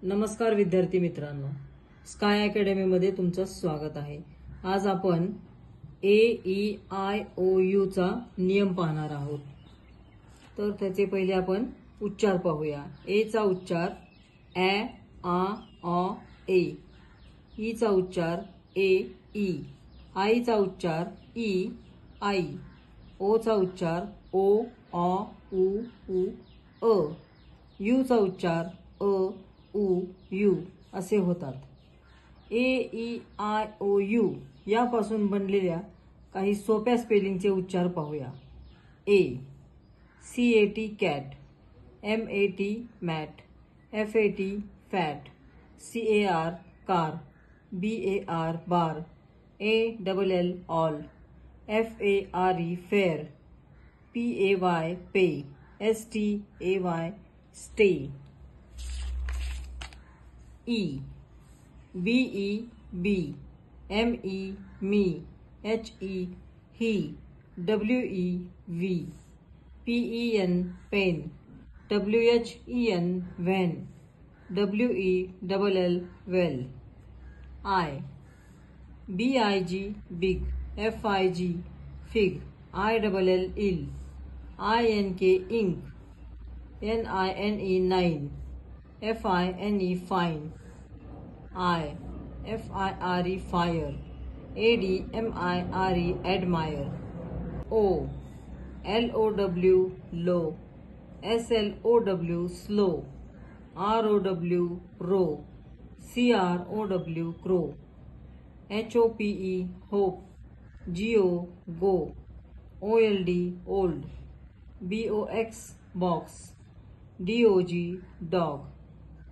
नमस्कार विद्यार्थी मित्रांनो, स्काय अकॅडमी मध्ये तुमचं स्वागत आहे। आज आपण AEIOU चा नियम पाहणार आहोत। तर त्याचे पहिले आपण उच्चार पाहूया। ए चा उच्चार ए, आ, ऑ, ए। ई चा उच्चार ए, ई। आई चा उच्चार ई, आई। ओ चा उच्चार ओ, ऑ, उ, उ, अ। यू चा उच्चार अ, उ, यू असे होतात। AEIOU यापासून बनलेल्या काही सोप्या स्पेलिंगचे उच्चार पाहूया। A CAT cat, MAT mat, FAT fat, CAR car, BAR bar, ALL all, FARE fare, PAY pay, STAY stay. E BE be, ME me, HE he, WE we, PEN pen, WHEN when, WELL well. I BIG big, FIG fig, ILL ill, INK ink, NINE nine, FINE fine. FIRE fire, ADMIRE admire. O LOW low, SLOW slow, ROW row, CROW crow, HOPE hope, GO go, OLD old, BOX box, DOG dog,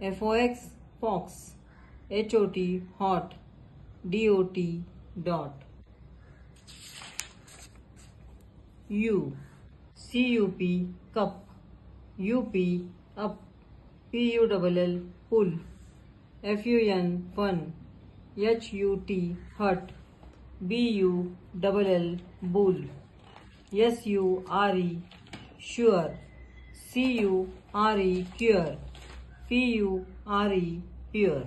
FOX fox, HOT hot, DOT dot. U CUP cup, UP up, PULL pull, FUN fun, HUT hut, BULL bull, SURE sure, CURE cure, PURE pure.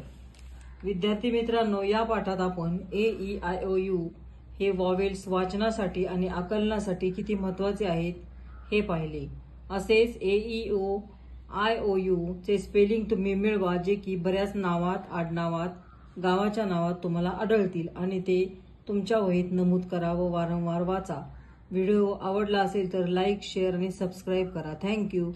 विद्यार्थी मित्रांनो, या पाठात आपण AEIOU हे vowels वाचनासाठी आणि आकलनासाठी किती महत्त्वाचे आहेत हे पाहिले। असेच AEIOU चे स्पेलिंग तुम्ही मिळवा, जे की बऱ्याच नावात, आडनावात, गावाच्या नावात तुम्हाला आढळतील आणि ते तुमच्या वहीत नमूद करा व वारंवार वाचा। व्हिडिओ आवडला असेल तर लाईक, शेअर आणि सबस्क्राईब करा। थँक्यू।